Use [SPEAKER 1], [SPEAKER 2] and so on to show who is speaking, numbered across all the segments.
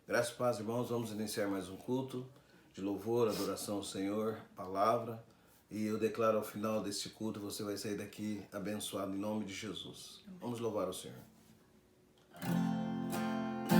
[SPEAKER 1] Graças e paz, irmãos, vamos iniciar mais um culto de louvor, adoração ao Senhor, palavra. E eu declaro ao final deste culto, você vai sair daqui abençoado em nome de Jesus. Vamos louvar ao Senhor.
[SPEAKER 2] Em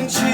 [SPEAKER 2] ti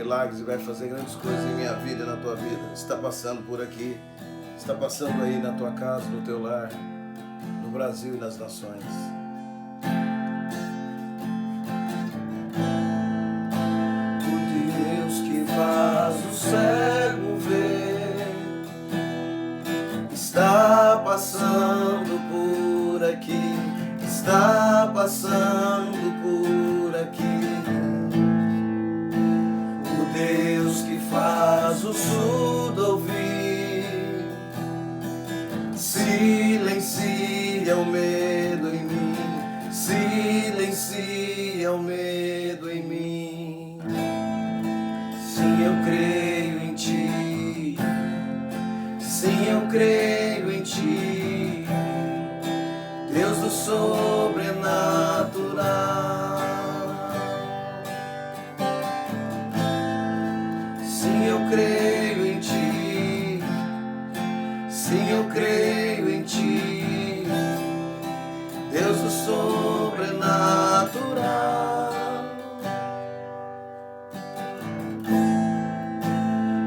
[SPEAKER 1] milagres e vai fazer grandes coisas em minha vida e na tua vida. Está passando por aqui, está passando aí na tua casa, no teu lar, no Brasil e nas nações. O Deus que faz o cego ver está passando por aqui, está passando por aqui. O Deus que faz o surdo ouvir silencia o medo em mim, silencia o medo em mim. Sim, eu creio em ti, sim, eu creio em ti, Deus do sobrenatural. Sim, eu creio em ti, sim, eu creio em ti, Deus do sobrenatural.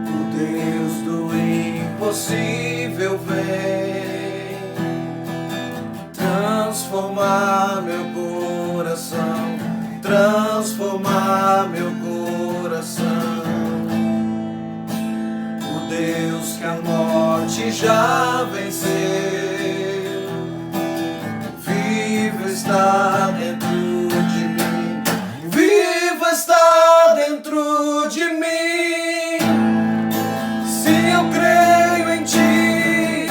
[SPEAKER 1] O Deus do impossível vem transformar meu coração, transformar meu coração. O Deus que a morte já venceu, vivo está dentro de mim, vivo está dentro de mim. Sim, eu creio em ti,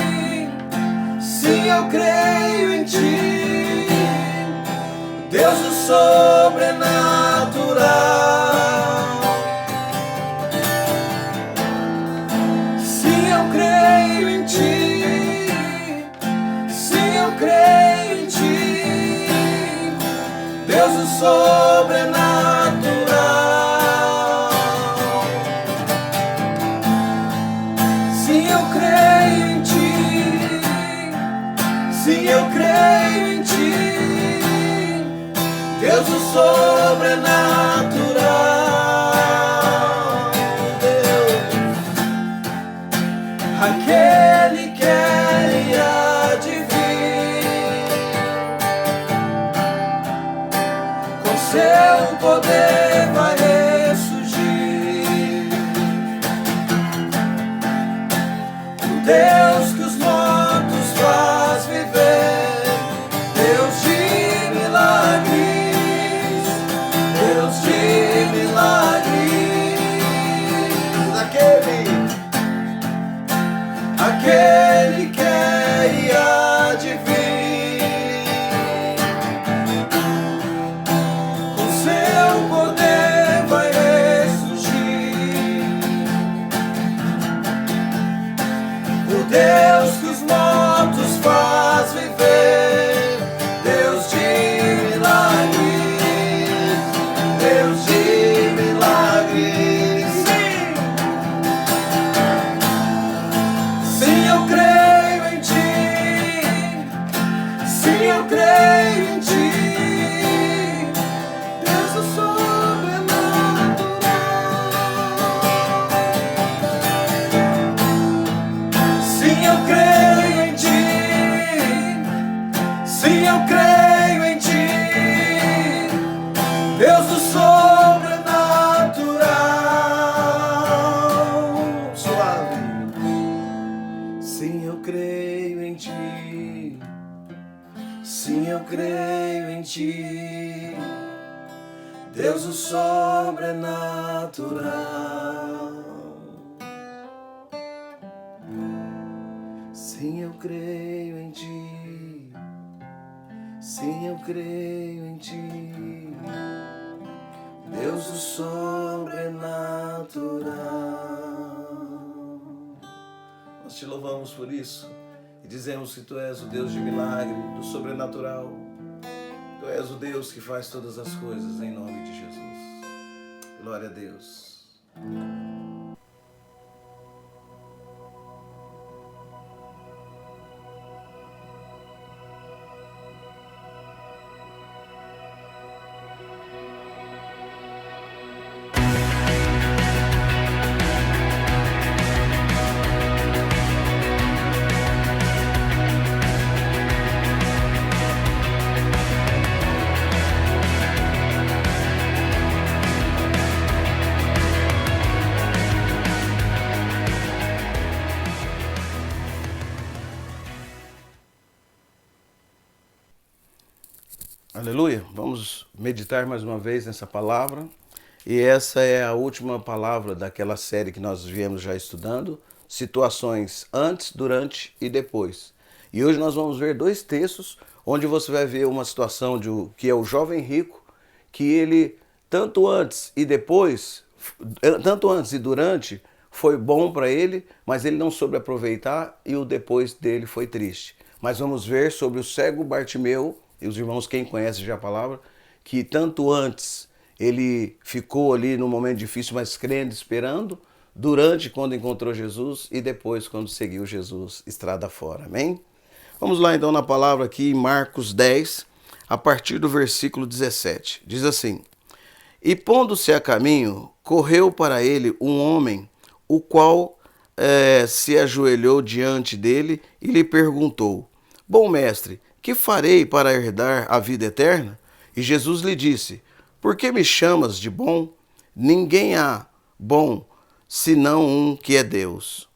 [SPEAKER 1] sim, eu creio em ti, Deus do sobrenatural. Sim, eu creio em ti, sim, eu creio em ti, Deus do sobrenatural. Sim, eu creio em ti, sim, eu creio em ti, Deus do sobrenatural. Deus, aquele que é e há de vir, com seu poder vai ressurgir. O Deus que os mortos faz viver, Deus de milagres, Deus de milagres. Aquele que é e há de vir, com seu poder vai ressurgir. O Deus que os mortos faz viver, Deus de milagres, Deus de milagres. Sim, eu creio em ti, sim, eu creio em ti, Deus do sobrenatural. Sim, eu creio em ti, sim, eu creio em ti, Deus do sobrenatural. Suave. Sim, eu creio em ti, sim, eu creio em ti, Deus do sobrenatural. Sim, eu creio em ti, sim, eu creio em ti, Deus do sobrenatural. Nós te louvamos por isso e dizemos que Tu és o Deus de milagre, do sobrenatural. Tu és o Deus que faz todas as coisas em nome de Jesus. Glória a Deus. Aleluia. Vamos meditar mais uma vez nessa palavra. E essa é a última palavra daquela série que nós viemos já estudando, situações antes, durante e depois. E hoje nós vamos ver dois textos onde você vai ver uma situação que é o jovem rico, que ele tanto antes e depois, tanto antes e durante, foi bom para ele, mas ele não soube aproveitar e o depois dele foi triste. Mas vamos ver sobre o cego Bartimeu, e os irmãos, quem conhece já a palavra, que tanto antes ele ficou ali no momento difícil, mas crendo, esperando, durante quando encontrou Jesus e depois quando seguiu Jesus estrada fora. Amém? Vamos lá então na palavra aqui em Marcos 10, a partir do versículo 17. Diz assim: E pondo-se a caminho, correu para ele um homem, o qual se ajoelhou diante dele e lhe perguntou: Bom mestre, que farei para herdar a vida eterna? E Jesus lhe disse: Por que me chamas de bom? Ninguém há bom, senão um que é Deus.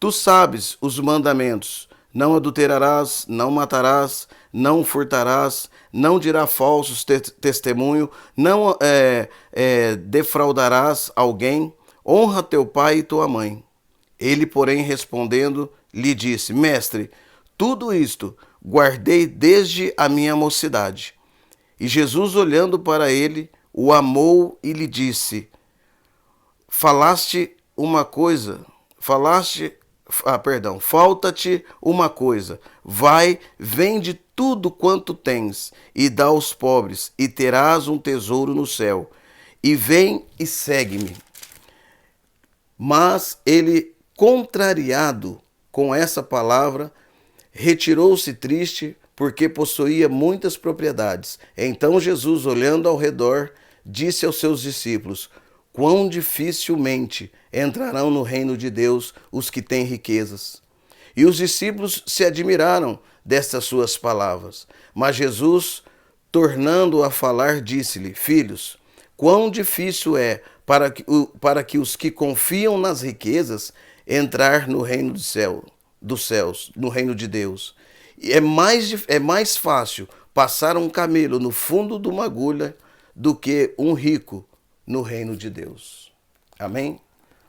[SPEAKER 1] Tu sabes os mandamentos: não adulterarás, não matarás, não furtarás, não dirás falsos testemunho, não defraudarás alguém, honra teu pai e tua mãe. Ele, porém, respondendo, lhe disse: Mestre, tudo isto guardei desde a minha mocidade. E Jesus, olhando para ele, o amou e lhe disse: falta-te uma coisa. Vai, vende tudo quanto tens e dá aos pobres, e terás um tesouro no céu. E vem e segue-me. Mas ele, contrariado com essa palavra, retirou-se triste, porque possuía muitas propriedades. Então Jesus, olhando ao redor, disse aos seus discípulos: Quão dificilmente entrarão no reino de Deus os que têm riquezas. E os discípulos se admiraram destas suas palavras. Mas Jesus, tornando a falar, disse-lhe: Filhos, quão difícil é para que os que confiam nas riquezas entrar no reino dos céus, no reino de Deus. É mais fácil passar um camelo no fundo de uma agulha do que um rico no reino de Deus. Amém?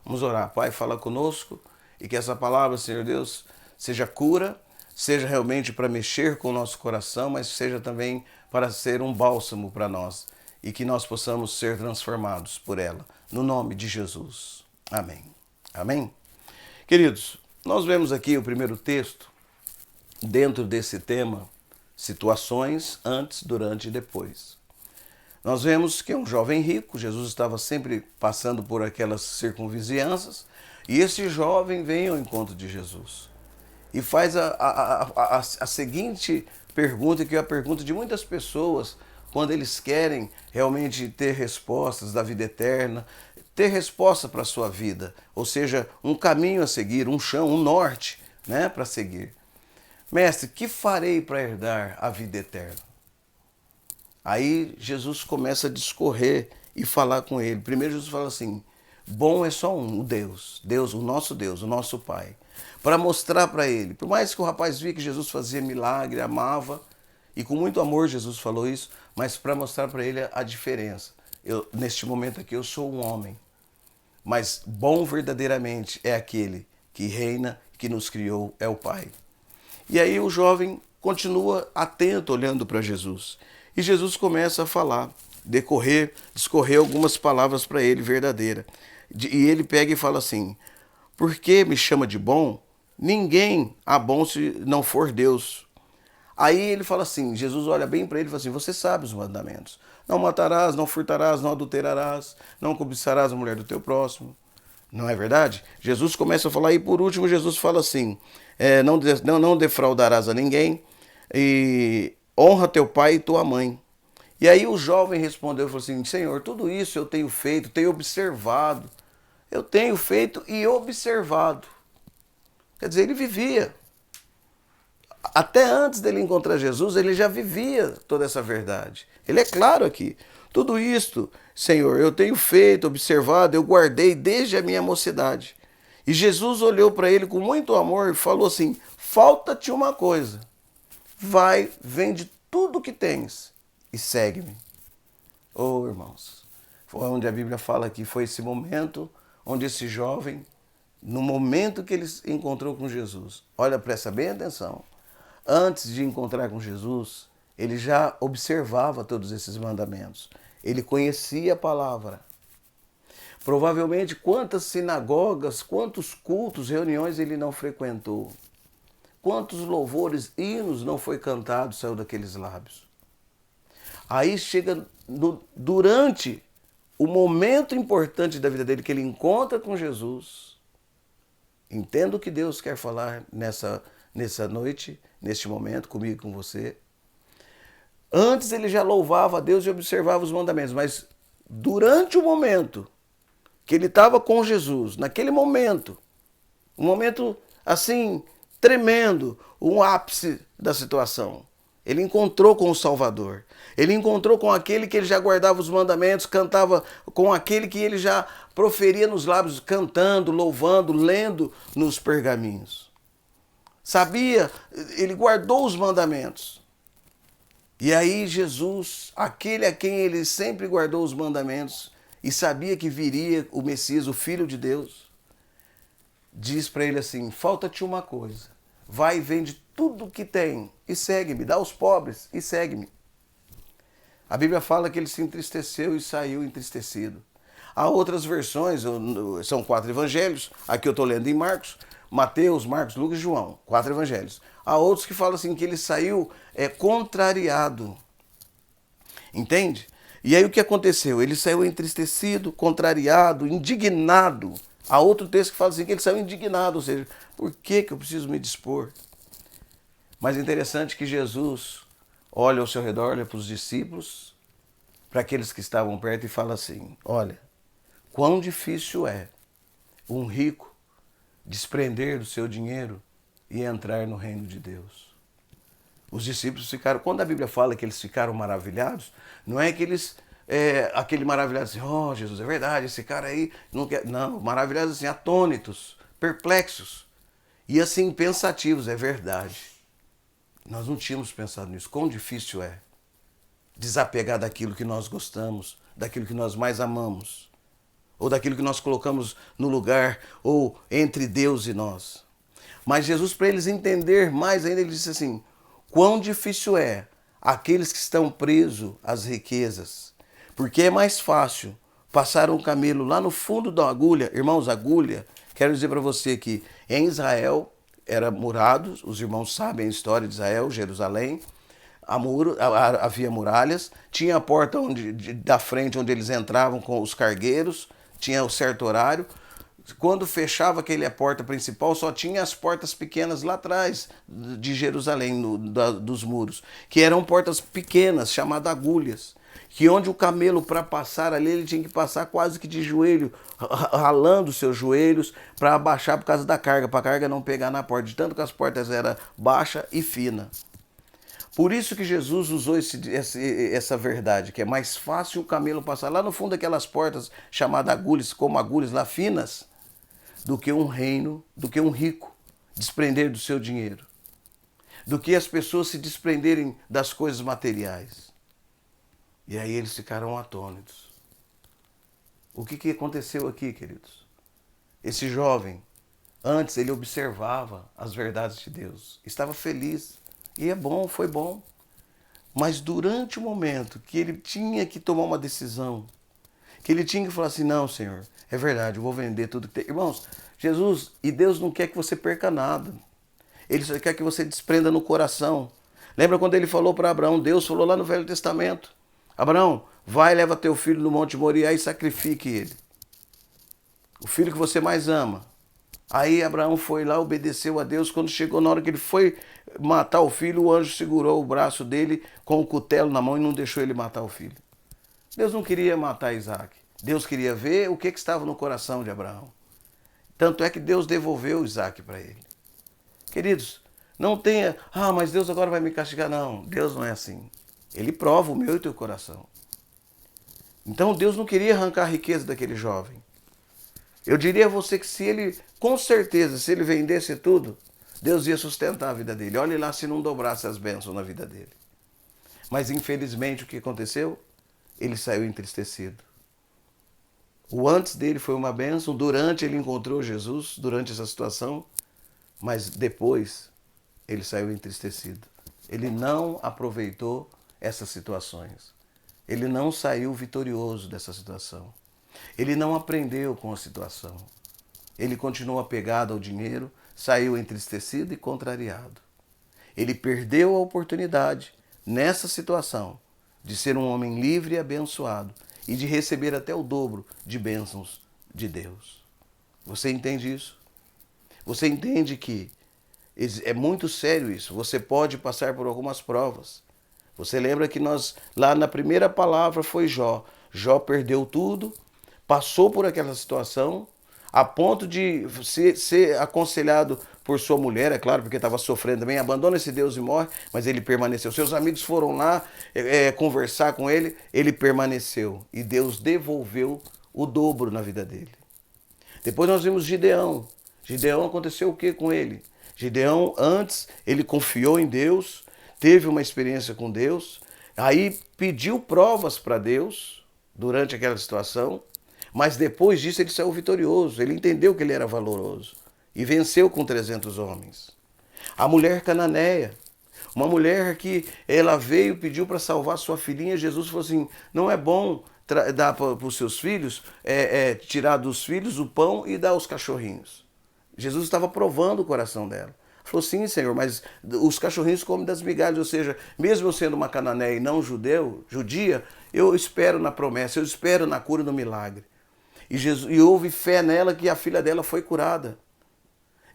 [SPEAKER 1] Vamos orar. Pai, fala conosco e que essa palavra, Senhor Deus, seja cura, seja realmente para mexer com o nosso coração, mas seja também para ser um bálsamo para nós e que nós possamos ser transformados por ela. No nome de Jesus. Amém. Amém? Queridos, nós vemos aqui o primeiro texto dentro desse tema, situações antes, durante e depois. Nós vemos que é um jovem rico, Jesus estava sempre passando por aquelas circunvizinhanças, e esse jovem vem ao encontro de Jesus e faz a seguinte pergunta, que é a pergunta de muitas pessoas quando eles querem realmente ter respostas da vida eterna, ter resposta para a sua vida, ou seja, um caminho a seguir, um chão, um norte, né, para seguir. Mestre, que farei para herdar a vida eterna? Aí Jesus começa a discorrer e falar com ele. Primeiro Jesus fala assim: bom é só um, o Deus, o nosso Pai. Para mostrar para ele, por mais que o rapaz via que Jesus fazia milagre, amava, e com muito amor Jesus falou isso, mas para mostrar para ele a diferença. Neste momento aqui eu sou um homem, mas bom verdadeiramente é aquele que reina, que nos criou, é o Pai. E aí o jovem continua atento, olhando para Jesus. E Jesus começa a falar, discorrer algumas palavras para ele verdadeiras. E ele pega e fala assim: por que me chama de bom? Ninguém há bom se não for Deus. Aí ele fala assim, Jesus olha bem para ele e fala assim: você sabe os mandamentos. Não matarás, não furtarás, não adulterarás, não cobiçarás a mulher do teu próximo. Não é verdade? Jesus começa a falar e por último Jesus fala assim: não defraudarás a ninguém e honra teu pai e tua mãe. E aí o jovem respondeu e falou assim: Senhor, tudo isso eu tenho feito, tenho observado. Eu tenho feito e observado. Quer dizer, ele vivia. Até antes dele encontrar Jesus, ele já vivia toda essa verdade. Ele é claro aqui. Tudo isto, Senhor, eu tenho feito, observado, eu guardei desde a minha mocidade. E Jesus olhou para ele com muito amor e falou assim: falta-te uma coisa. Vai, vende tudo que tens e segue-me. Oh, irmãos, foi onde a Bíblia fala que foi esse momento onde esse jovem, no momento que ele encontrou com Jesus, olha, presta bem atenção, antes de encontrar com Jesus, ele já observava todos esses mandamentos. Ele conhecia a palavra. Provavelmente quantas sinagogas, quantos cultos, reuniões ele não frequentou. Quantos louvores, hinos não foi cantado, saiu daqueles lábios. Aí chega durante o momento importante da vida dele, que ele encontra com Jesus. Entenda o que Deus quer falar nessa noite, neste momento, comigo e com você. Antes ele já louvava a Deus e observava os mandamentos, mas durante o momento que ele estava com Jesus, naquele momento, um momento assim tremendo, um ápice da situação, ele encontrou com o Salvador, ele encontrou com aquele que ele já guardava os mandamentos, cantava com aquele que ele já proferia nos lábios, cantando, louvando, lendo nos pergaminhos. Sabia, ele guardou os mandamentos. E aí Jesus, aquele a quem ele sempre guardou os mandamentos e sabia que viria o Messias, o Filho de Deus, diz para ele assim, falta-te uma coisa, vai e vende tudo que tem e segue-me, dá aos pobres e segue-me. A Bíblia fala que ele se entristeceu e saiu entristecido. Há outras versões, são 4 evangelhos, aqui eu estou lendo em Marcos, Mateus, Marcos, Lucas e João, 4 evangelhos. Há outros que falam assim que ele saiu contrariado. Entende? E aí o que aconteceu? Ele saiu entristecido, contrariado, indignado. Há outro texto que fala assim que ele saiu indignado, ou seja, por que eu preciso me dispor? Mas é interessante que Jesus olha ao seu redor, olha para os discípulos, para aqueles que estavam perto e fala assim, olha, quão difícil é um rico desprender do seu dinheiro e entrar no reino de Deus. Os discípulos ficaram, quando a Bíblia fala que eles ficaram maravilhados, não é que eles, aquele maravilhado assim, oh Jesus, é verdade, esse cara aí não quer, não, maravilhados assim, atônitos, perplexos e assim pensativos, é verdade. Nós não tínhamos pensado nisso, quão difícil é desapegar daquilo que nós gostamos, daquilo que nós mais amamos, ou daquilo que nós colocamos no lugar, ou entre Deus e nós. Mas Jesus, para eles entender mais ainda, ele disse assim, quão difícil é aqueles que estão presos às riquezas, porque é mais fácil passar um camelo lá no fundo da agulha. Irmãos, agulha, quero dizer para você que em Israel era murado, os irmãos sabem a história de Israel, Jerusalém, havia muralhas, tinha a porta da frente onde eles entravam com os cargueiros, tinha o certo horário. Quando fechava aquela porta principal, só tinha as portas pequenas lá atrás de Jerusalém, dos muros, que eram portas pequenas, chamadas agulhas, que onde o camelo, para passar ali, ele tinha que passar quase que de joelho, ralando os seus joelhos para abaixar por causa da carga, para a carga não pegar na porta, de tanto que as portas eram baixa e fina. Por isso que Jesus usou essa verdade, que é mais fácil o camelo passar lá no fundo daquelas portas chamadas agulhas, como agulhas lá finas, do que um reino, do que um rico desprender do seu dinheiro, do que as pessoas se desprenderem das coisas materiais. E aí eles ficaram atônitos. O que aconteceu aqui, queridos? Esse jovem, antes ele observava as verdades de Deus, estava feliz. E é bom, foi bom. Mas durante o momento que ele tinha que tomar uma decisão, que ele tinha que falar assim, não, Senhor, é verdade, eu vou vender tudo que tem. Irmãos, Jesus e Deus não quer que você perca nada. Ele só quer que você desprenda no coração. Lembra quando ele falou para Abraão, Deus falou lá no Velho Testamento, Abraão, vai, leva teu filho no Monte Moriá e sacrifique ele. O filho que você mais ama. Aí Abraão foi lá, obedeceu a Deus. Quando chegou na hora que ele foi matar o filho, o anjo segurou o braço dele com o cutelo na mão e não deixou ele matar o filho. Deus não queria matar Isaac. Deus queria ver o que estava no coração de Abraão. Tanto é que Deus devolveu Isaac para ele. Queridos, não tenha, mas Deus agora vai me castigar. Não, Deus não é assim. Ele prova o meu e o teu coração. Então Deus não queria arrancar a riqueza daquele jovem. Eu diria a você que se ele, com certeza, se ele vendesse tudo, Deus ia sustentar a vida dele. Olhe lá se não dobrasse as bênçãos na vida dele. Mas infelizmente o que aconteceu? Ele saiu entristecido. O antes dele foi uma bênção, durante ele encontrou Jesus, durante essa situação, mas depois ele saiu entristecido. Ele não aproveitou essas situações. Ele não saiu vitorioso dessa situação. Ele não aprendeu com a situação. Ele continuou apegado ao dinheiro, saiu entristecido e contrariado. Ele perdeu a oportunidade, nessa situação, de ser um homem livre e abençoado e de receber até o dobro de bênçãos de Deus. Você entende isso? Você entende que é muito sério isso. Você pode passar por algumas provas. Você lembra que lá na primeira palavra foi Jó. Jó perdeu tudo, passou por aquela situação, a ponto de ser aconselhado por sua mulher, é claro, porque estava sofrendo também, abandona esse Deus e morre, mas ele permaneceu. Seus amigos foram lá conversar com ele, ele permaneceu. E Deus devolveu o dobro na vida dele. Depois nós vimos Gideão. Gideão, aconteceu o que com ele? Gideão, antes, ele confiou em Deus, teve uma experiência com Deus, aí pediu provas para Deus durante aquela situação, mas depois disso ele saiu vitorioso, ele entendeu que ele era valoroso e venceu com 300 homens. A mulher cananeia, uma mulher que ela veio, pediu para salvar sua filhinha, Jesus falou assim, não é bom dar para os seus filhos, tirar dos filhos o pão e dar aos cachorrinhos. Jesus estava provando o coração dela. Falou, sim, Senhor, mas os cachorrinhos comem das migalhas, ou seja, mesmo eu sendo uma cananeia e não judia, eu espero na promessa, eu espero na cura e no milagre. E houve fé nela que a filha dela foi curada.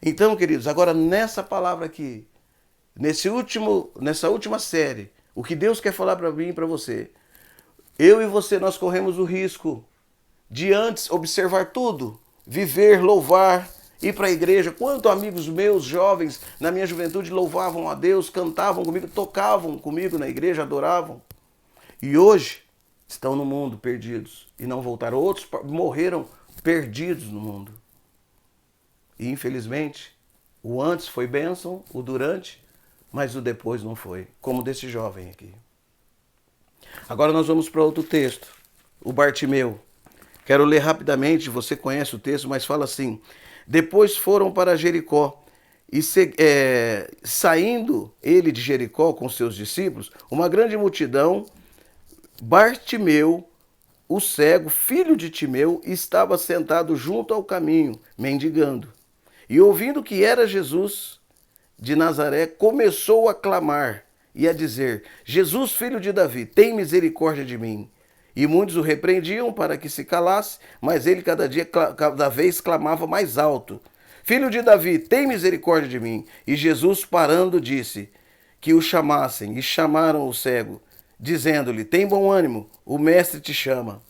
[SPEAKER 1] Então, queridos, agora nessa palavra aqui, nessa última série, o que Deus quer falar para mim e para você, eu e você, nós corremos o risco de antes observar tudo, viver, louvar, ir para a igreja. Quantos amigos meus, jovens, na minha juventude, louvavam a Deus, cantavam comigo, tocavam comigo na igreja, adoravam. E hoje estão no mundo perdidos e não voltaram. Outros morreram perdidos no mundo. E infelizmente, o antes foi bênção, o durante, mas o depois não foi, como desse jovem aqui. Agora nós vamos para outro texto, o Bartimeu. Quero ler rapidamente, você conhece o texto, mas fala assim: depois foram para Jericó, e saindo ele de Jericó com seus discípulos, uma grande multidão, Bartimeu, o cego, filho de Timeu, estava sentado junto ao caminho, mendigando. E ouvindo que era Jesus de Nazaré, começou a clamar e a dizer: Jesus, filho de Davi, tem misericórdia de mim. E muitos o repreendiam para que se calasse, mas ele cada vez clamava mais alto: Filho de Davi, tem misericórdia de mim. E Jesus, parando, disse que o chamassem, e chamaram o cego, dizendo-lhe: tem bom ânimo, o mestre te chama.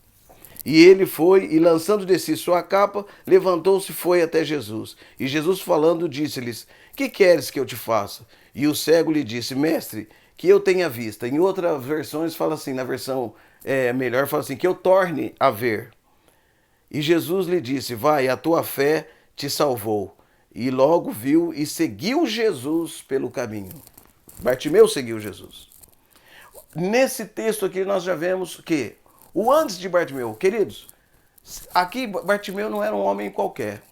[SPEAKER 1] E ele foi, e lançando de si sua capa, levantou-se e foi até Jesus. E Jesus, falando, disse-lhes: que queres que eu te faça? E o cego lhe disse: mestre, que eu tenha vista. Em outras versões fala assim, na versão melhor fala assim, que eu torne a ver. E Jesus lhe disse: vai, a tua fé te salvou. E logo viu e seguiu Jesus pelo caminho. Bartimeu seguiu Jesus. Nesse texto aqui nós já vemos que o antes de Bartimeu, queridos, aqui Bartimeu não era um homem qualquer.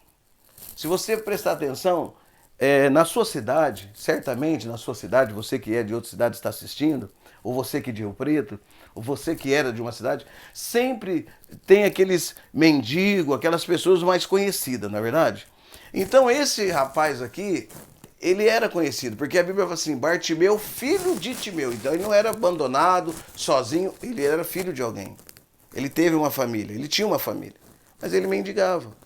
[SPEAKER 1] Se você prestar atenção, na sua cidade, certamente na sua cidade, você que é de outra cidade está assistindo, ou você que é de Rio Preto, ou você que era de uma cidade, sempre tem aqueles mendigos, aquelas pessoas mais conhecidas, não é verdade? Então esse rapaz aqui, ele era conhecido, porque a Bíblia fala assim, Bartimeu, filho de Timeu. Então ele não era abandonado, sozinho, ele era filho de alguém. Ele teve uma família, ele tinha uma família, mas ele mendigava.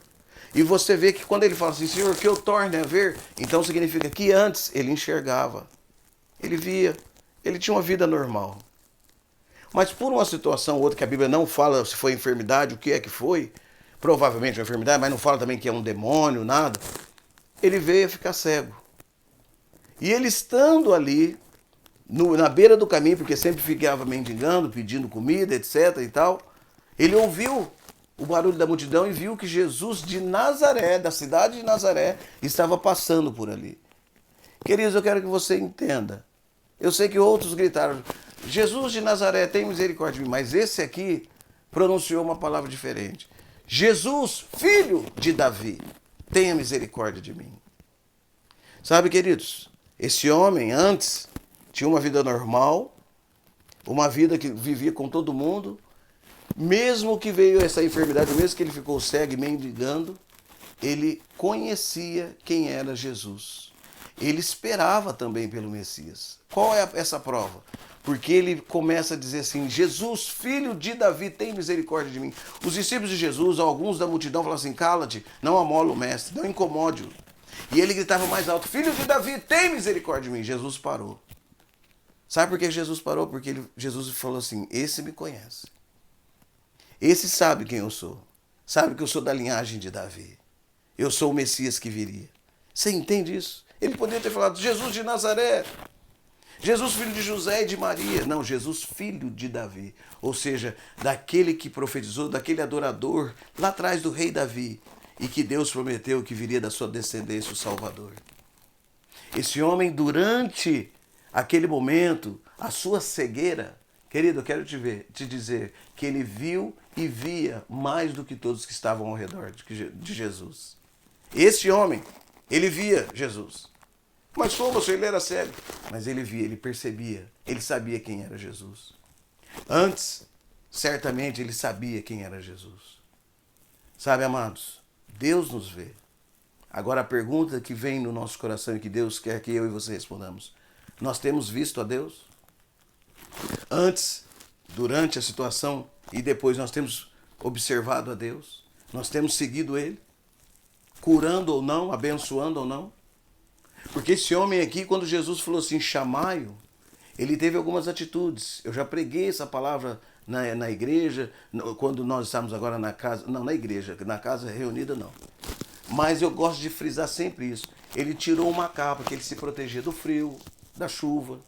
[SPEAKER 1] E você vê que quando ele fala assim, Senhor, que eu torne a ver, então significa que antes ele enxergava, ele via, ele tinha uma vida normal. Mas por uma situação ou outra que a Bíblia não fala se foi enfermidade, o que é que foi, provavelmente uma enfermidade, mas não fala também que é um demônio, nada, ele veio a ficar cego. E ele estando ali, na beira do caminho, porque sempre ficava mendigando, pedindo comida, etc e tal, ele ouviu o barulho da multidão e viu que Jesus de Nazaré, da cidade de Nazaré, estava passando por ali. Queridos, eu quero que você entenda. Eu sei que outros gritaram, Jesus de Nazaré, tem misericórdia de mim. Mas esse aqui pronunciou uma palavra diferente. Jesus, filho de Davi, tenha misericórdia de mim. Sabe, queridos, esse homem antes tinha uma vida normal, uma vida que vivia com todo mundo, mesmo que veio essa enfermidade, mesmo que ele ficou cego e mendigando, ele conhecia quem era Jesus. Ele esperava também pelo Messias. Qual é essa prova? Porque ele começa a dizer assim, Jesus, filho de Davi, tem misericórdia de mim. Os discípulos de Jesus, alguns da multidão, falaram assim, cala-te, não amola o mestre, não incomode-o. E ele gritava mais alto, filho de Davi, tem misericórdia de mim. Jesus parou. Sabe por que Jesus parou? Porque Jesus falou assim, esse me conhece. Esse sabe quem eu sou. Sabe que eu sou da linhagem de Davi. Eu sou o Messias que viria. Você entende isso? Ele poderia ter falado, Jesus de Nazaré. Jesus, filho de José e de Maria. Não, Jesus, filho de Davi. Ou seja, daquele que profetizou, daquele adorador lá atrás do rei Davi. E que Deus prometeu que viria da sua descendência o Salvador. Esse homem, durante aquele momento, a sua cegueira, querido, eu quero te dizer que ele viu e via mais do que todos que estavam ao redor de Jesus. Esse homem, ele via Jesus. Mas como se ele era cego? Mas ele via, ele percebia, ele sabia quem era Jesus. Antes, certamente ele sabia quem era Jesus. Sabe, amados, Deus nos vê. Agora a pergunta que vem no nosso coração e que Deus quer que eu e você respondamos. Nós temos visto a Deus? Antes, durante a situação e depois nós temos observado a Deus? Nós temos seguido Ele? Curando ou não, abençoando ou não? Porque esse homem aqui, quando Jesus falou assim, chamai-o, ele teve algumas atitudes. Eu já preguei essa palavra na igreja, quando nós estamos agora na casa, não, na igreja, na casa reunida não. Mas eu gosto de frisar sempre isso. Ele tirou uma capa que ele se protegia do frio, da chuva.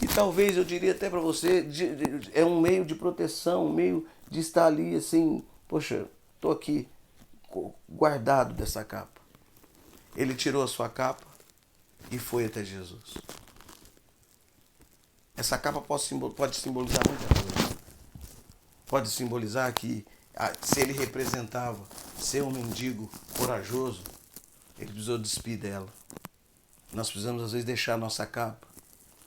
[SPEAKER 1] E talvez eu diria até para você, é um meio de proteção, um meio de estar ali assim, poxa, estou aqui guardado dessa capa. Ele tirou a sua capa e foi até Jesus. Essa capa pode simbolizar muita coisa. Pode simbolizar que se ele representava ser um mendigo corajoso, ele precisou despir dela. Nós precisamos às vezes deixar a nossa capa.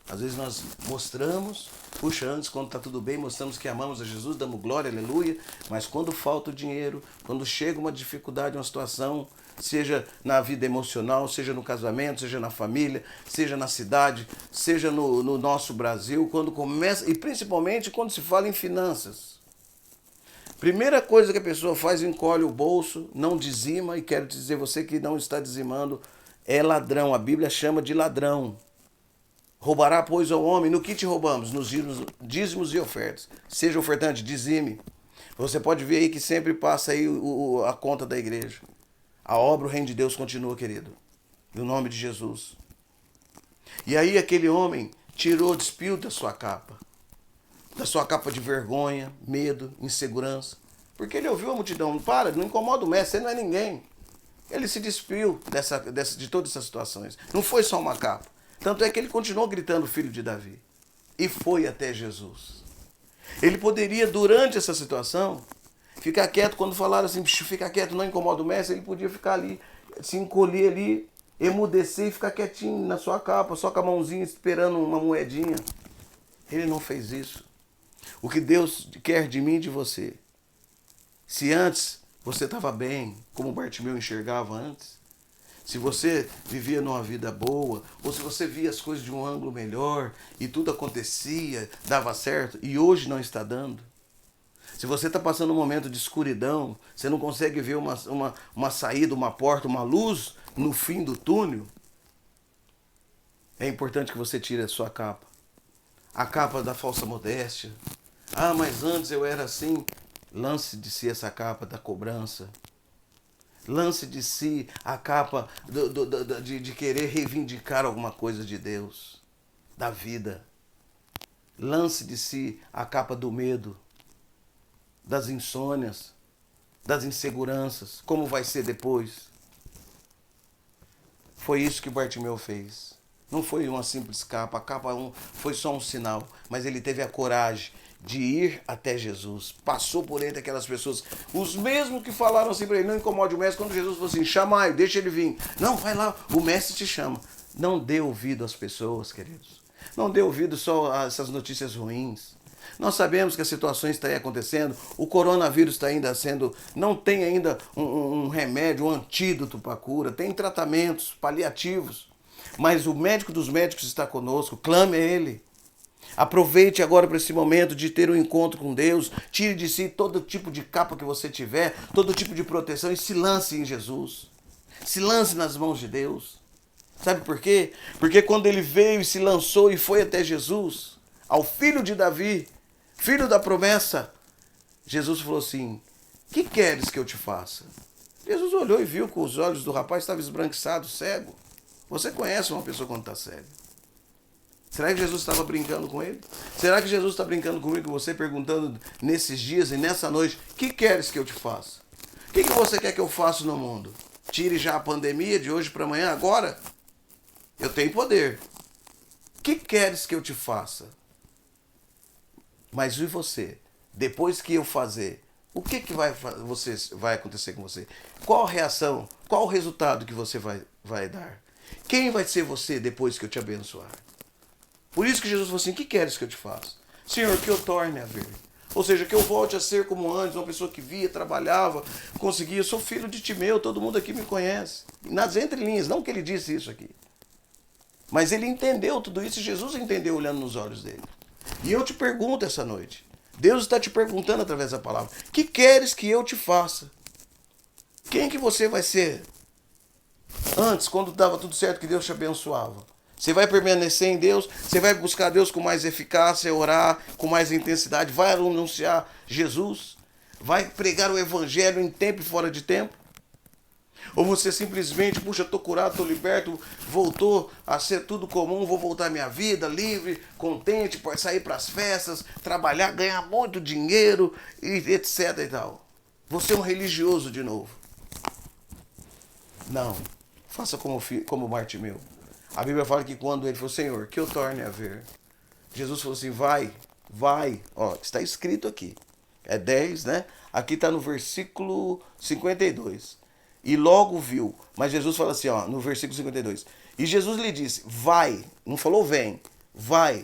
[SPEAKER 1] Às vezes nós mostramos, puxa, antes quando está tudo bem, mostramos que amamos a Jesus, damos glória, aleluia, mas quando falta o dinheiro, quando chega uma dificuldade, uma situação, seja na vida emocional, seja no casamento, seja na família, seja na cidade, seja no nosso Brasil, quando começa, e principalmente quando se fala em finanças. Primeira coisa que a pessoa faz, encolhe o bolso, não dizima, e quero dizer, você que não está dizimando, é ladrão, a Bíblia chama de ladrão. Roubará, pois, ao homem, no que te roubamos? Nos dízimos e ofertas. Seja ofertante, dizime. Você pode ver aí que sempre passa aí a conta da igreja. A obra, o reino de Deus continua, querido. No nome de Jesus. E aí aquele homem despiu da sua capa. Da sua capa de vergonha, medo, insegurança. Porque ele ouviu a multidão. Para, não incomoda o mestre, você não é ninguém. Ele se despiu de todas essas situações. Não foi só uma capa. Tanto é que ele continuou gritando, filho de Davi. E foi até Jesus. Ele poderia, durante essa situação, ficar quieto quando falaram assim, fica quieto, não incomoda o mestre. Ele podia ficar ali, se encolher ali, emudecer e ficar quietinho na sua capa, só com a mãozinha esperando uma moedinha. Ele não fez isso. O que Deus quer de mim e de você. Se antes você estava bem, como Bartimeu enxergava antes, se você vivia numa vida boa, ou se você via as coisas de um ângulo melhor e tudo acontecia, dava certo, e hoje não está dando. Se você está passando um momento de escuridão, você não consegue ver uma saída, uma porta, uma luz no fim do túnel, é importante que você tire a sua capa. A capa da falsa modéstia. Ah, mas antes eu era assim. Lance de si essa capa da cobrança. Lance de si a capa de querer reivindicar alguma coisa de Deus, da vida. Lance de si a capa do medo, das insônias, das inseguranças. Como vai ser depois? Foi isso que Bartimeu fez. Não foi uma simples capa, a capa foi só um sinal, mas ele teve a coragem de ir até Jesus. Passou por entre aquelas pessoas, os mesmos que falaram assim para ele, não incomode o mestre, quando Jesus falou assim, chamai, deixa ele vir. Não, vai lá, o mestre te chama. Não dê ouvido às pessoas, queridos. Não dê ouvido só a essas notícias ruins. Nós sabemos que as situações estão aí acontecendo, o coronavírus está ainda sendo, não tem ainda um remédio, um antídoto para a cura, tem tratamentos paliativos, mas o médico dos médicos está conosco, clame a Ele. Aproveite agora para esse momento de ter um encontro com Deus, tire de si todo tipo de capa que você tiver, todo tipo de proteção e se lance em Jesus. Se lance nas mãos de Deus. Sabe por quê? Porque quando ele veio e se lançou e foi até Jesus, ao filho de Davi, filho da promessa, Jesus falou assim, que queres que eu te faça? Jesus olhou e viu que os olhos do rapaz estavam esbranquiçados, cego. Você conhece uma pessoa quando está cega? Será que Jesus estava brincando com ele? Será que Jesus está brincando comigo, você perguntando nesses dias e nessa noite, que queres que eu te faça? O que você quer que eu faça no mundo? Tire já a pandemia de hoje para amanhã, agora? Eu tenho poder. O que queres que eu te faça? Mas e você? Depois que eu fazer, o que vai acontecer com você? Qual a reação? Qual o resultado que você vai dar? Quem vai ser você depois que eu te abençoar? Por isso que Jesus falou assim, o que queres que eu te faça? Senhor, que eu torne a ver. Ou seja, que eu volte a ser como antes, uma pessoa que via, trabalhava, conseguia. Eu sou filho de Timeu, todo mundo aqui me conhece. Nas entrelinhas, não que ele disse isso aqui. Mas ele entendeu tudo isso e Jesus entendeu olhando nos olhos dele. E eu te pergunto essa noite, Deus está te perguntando através da palavra, que queres que eu te faça? Quem que você vai ser? Antes, quando dava tudo certo, que Deus te abençoava. Você vai permanecer em Deus, você vai buscar Deus com mais eficácia, orar com mais intensidade, vai anunciar Jesus, vai pregar o evangelho em tempo e fora de tempo? Ou você simplesmente, puxa, estou curado, estou liberto, voltou a ser tudo comum, vou voltar à minha vida livre, contente, pode sair para as festas, trabalhar, ganhar muito dinheiro, e etc e tal. Você é um religioso de novo. Não. Faça como Bartimeu. A Bíblia fala que quando ele falou, Senhor, que eu torne a ver. Jesus falou assim, vai. Ó, está escrito aqui. É 10, né? Aqui está no versículo 52. E logo viu. Mas Jesus fala assim, ó, no versículo 52. E Jesus lhe disse, vai. Não falou vem. Vai.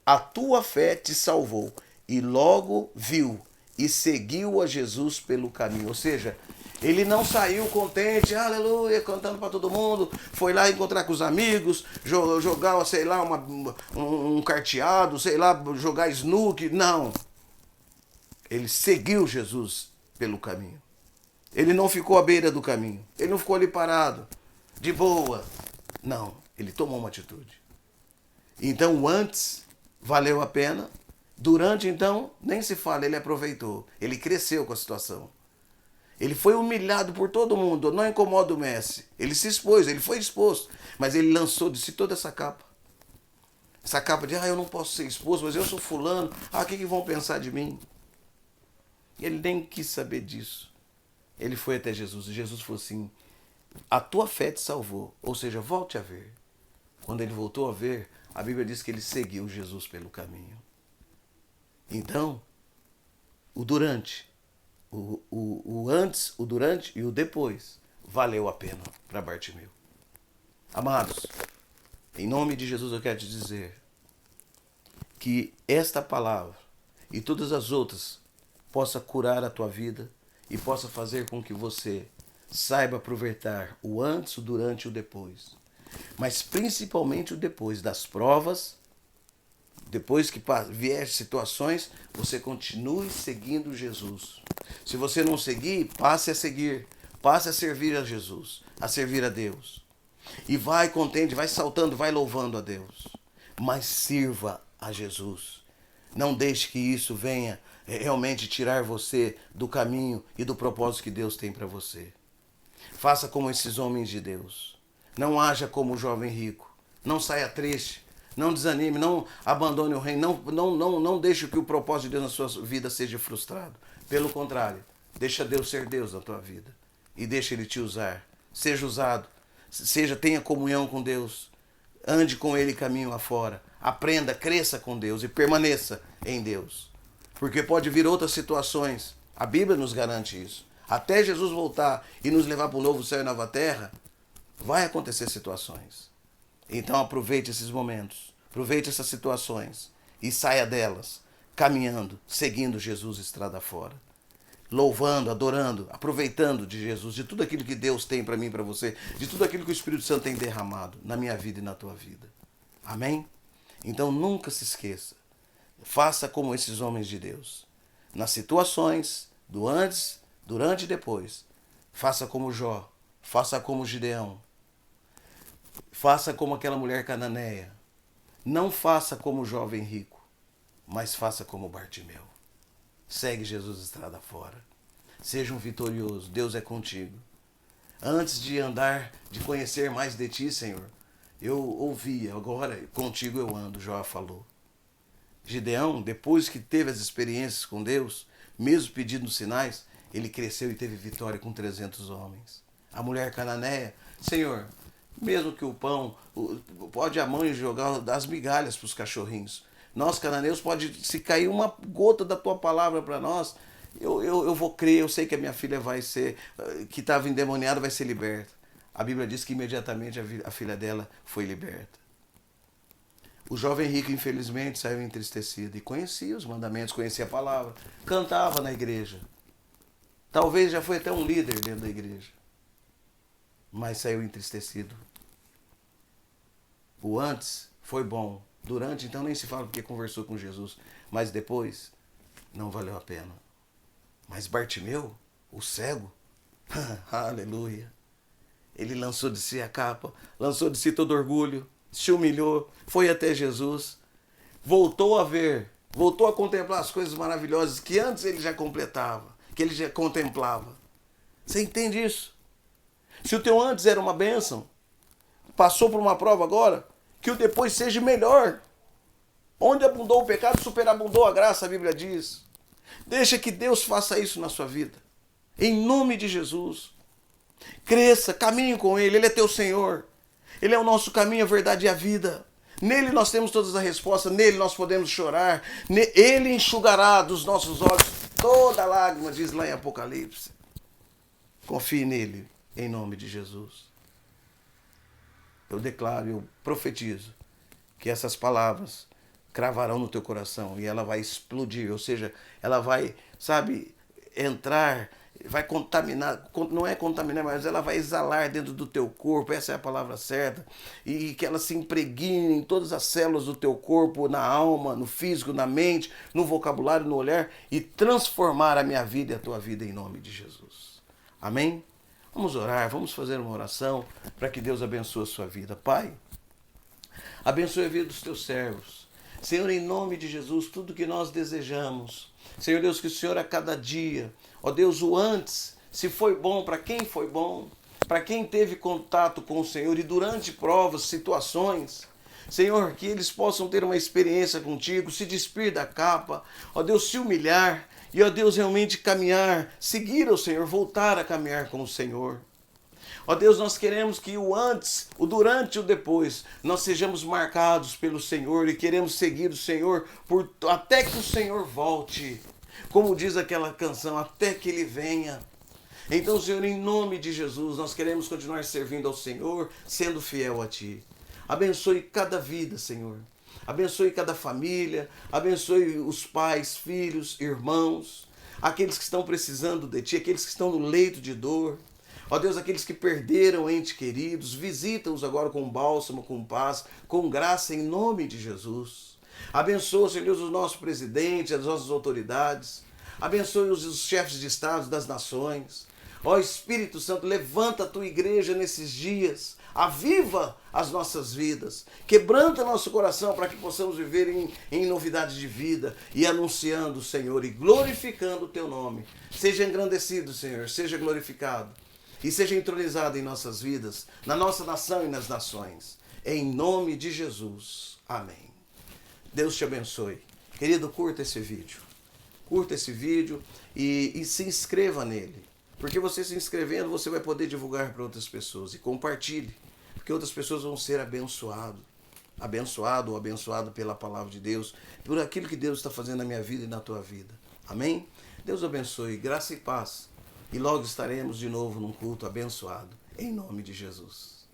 [SPEAKER 1] A tua fé te salvou. E logo viu. E seguiu a Jesus pelo caminho. Ou seja, ele não saiu contente, aleluia, cantando para todo mundo, foi lá encontrar com os amigos, jogar, sei lá, um carteado, sei lá, jogar snooker. Não. Ele seguiu Jesus pelo caminho. Ele não ficou à beira do caminho. Ele não ficou ali parado, de boa. Não, ele tomou uma atitude. Então, o antes valeu a pena. Durante, então, nem se fala, ele aproveitou. Ele cresceu com a situação. Ele foi humilhado por todo mundo, não incomoda o mestre. Ele se expôs, ele foi exposto, mas ele lançou de si toda essa capa. Essa capa de, eu não posso ser exposto, mas eu sou fulano, o que vão pensar de mim? Ele nem quis saber disso. Ele foi até Jesus e Jesus falou assim, a tua fé te salvou, ou seja, volte a ver. Quando ele voltou a ver, a Bíblia diz que ele seguiu Jesus pelo caminho. Então, o durante, o antes, o durante e o depois valeu a pena para Bartimeu. Amados, em nome de Jesus eu quero te dizer que esta palavra e todas as outras possa curar a tua vida e possa fazer com que você saiba aproveitar o antes, o durante e o depois. Mas principalmente o depois das provas. Depois que vier situações, você continue seguindo Jesus. Se você não seguir, passe a seguir. Passe a servir a Jesus, a servir a Deus. E vai contente, vai saltando, vai louvando a Deus. Mas sirva a Jesus. Não deixe que isso venha realmente tirar você do caminho e do propósito que Deus tem para você. Faça como esses homens de Deus. Não haja como o jovem rico. Não saia triste. Não desanime, não abandone o reino, não deixe que o propósito de Deus na sua vida seja frustrado. Pelo contrário, deixa Deus ser Deus na tua vida. E deixa Ele te usar. Seja usado, tenha comunhão com Deus. ande com Ele caminho afora. Aprenda, cresça com Deus e permaneça em Deus. Porque pode vir outras situações. A Bíblia nos garante isso. Até Jesus voltar e nos levar para o novo céu e nova terra, vai acontecer situações. Então aproveite esses momentos, aproveite essas situações e saia delas, caminhando, seguindo Jesus estrada fora. Louvando, adorando, aproveitando de Jesus, de tudo aquilo que Deus tem para mim e para você, de tudo aquilo que o Espírito Santo tem derramado na minha vida e na tua vida. Amém? Então nunca se esqueça, faça como esses homens de Deus. Nas situações, do antes, durante e depois, faça como Jó, faça como Gideão, faça como aquela mulher cananeia. Não faça como o jovem rico, mas faça como Bartimeu. Segue Jesus estrada fora. Seja um vitorioso. Deus é contigo. Antes de andar, de conhecer mais de ti, Senhor, eu ouvia, agora contigo eu ando, Jó falou. Gideão, depois que teve as experiências com Deus, mesmo pedindo sinais, ele cresceu e teve vitória com 300 homens. A mulher cananeia, Senhor, mesmo que o pão, pode a mãe jogar as migalhas para os cachorrinhos. Nós, cananeus, se cair uma gota da tua palavra para nós, eu vou crer, eu sei que a minha filha vai ser, que estava endemoniada, vai ser liberta. A Bíblia diz que imediatamente a filha dela foi liberta. O jovem rico, infelizmente, saiu entristecido e conhecia os mandamentos, conhecia a palavra, cantava na igreja. Talvez já foi até um líder dentro da igreja, mas saiu entristecido. O antes foi bom, durante então nem se fala porque conversou com Jesus, mas depois não valeu a pena. Mas Bartimeu, o cego, aleluia, ele lançou de si a capa, lançou de si todo orgulho, se humilhou, foi até Jesus, voltou a ver, voltou a contemplar as coisas maravilhosas que antes ele já completava, que ele já contemplava. Você entende isso? Se o teu antes era uma bênção, passou por uma prova agora, que o depois seja melhor. Onde abundou o pecado, superabundou a graça, a Bíblia diz. Deixa que Deus faça isso na sua vida. Em nome de Jesus. Cresça, caminhe com Ele, Ele é teu Senhor. Ele é o nosso caminho, a verdade e a vida. Nele nós temos todas as respostas, nele nós podemos chorar. Ele enxugará dos nossos olhos toda lágrima, diz lá em Apocalipse. Confie nele, em nome de Jesus. Eu declaro, eu profetizo que essas palavras cravarão no teu coração e ela vai explodir, ou seja, ela vai, entrar, vai contaminar, não é contaminar, mas ela vai exalar dentro do teu corpo, essa é a palavra certa, e que ela se impregne em todas as células do teu corpo, na alma, no físico, na mente, no vocabulário, no olhar, e transformar a minha vida e a tua vida em nome de Jesus. Amém? Vamos orar, vamos fazer uma oração para que Deus abençoe a sua vida. Pai, abençoe a vida dos teus servos. Senhor, em nome de Jesus, tudo que nós desejamos. Senhor Deus, que o Senhor a cada dia, ó Deus, o antes, se foi bom, para quem foi bom, para quem teve contato com o Senhor e durante provas, situações, Senhor, que eles possam ter uma experiência contigo, se despir da capa, ó Deus, se humilhar e, ó Deus, realmente caminhar, seguir ao Senhor, voltar a caminhar com o Senhor. Ó Deus, nós queremos que o antes, o durante e o depois, nós sejamos marcados pelo Senhor e queremos seguir o Senhor até que o Senhor volte. Como diz aquela canção, até que Ele venha. Então, Senhor, em nome de Jesus, nós queremos continuar servindo ao Senhor, sendo fiel a Ti. Abençoe cada vida, Senhor. Abençoe cada família, abençoe os pais, filhos, irmãos, aqueles que estão precisando de Ti, aqueles que estão no leito de dor. Ó Deus, aqueles que perderam entes queridos, visita-os agora com bálsamo, com paz, com graça, em nome de Jesus. Abençoa, Senhor Deus, o nosso presidente, as nossas autoridades. Abençoe os chefes de Estado das nações. Ó Espírito Santo, levanta a Tua igreja nesses dias. Aviva as nossas vidas. Quebranta nosso coração para que possamos viver em novidade de vida e anunciando o Senhor e glorificando o Teu nome. Seja engrandecido, Senhor, seja glorificado. E seja entronizado em nossas vidas, na nossa nação e nas nações. Em nome de Jesus. Amém. Deus te abençoe. Querido, curta esse vídeo. Curta esse vídeo e se inscreva nele. Porque você se inscrevendo, você vai poder divulgar para outras pessoas. E compartilhe, porque outras pessoas vão ser abençoadas. abençoado ou abençoado pela palavra de Deus, por aquilo que Deus está fazendo na minha vida e na tua vida. Amém? Deus abençoe, graça e paz. E logo estaremos de novo num culto abençoado. Em nome de Jesus.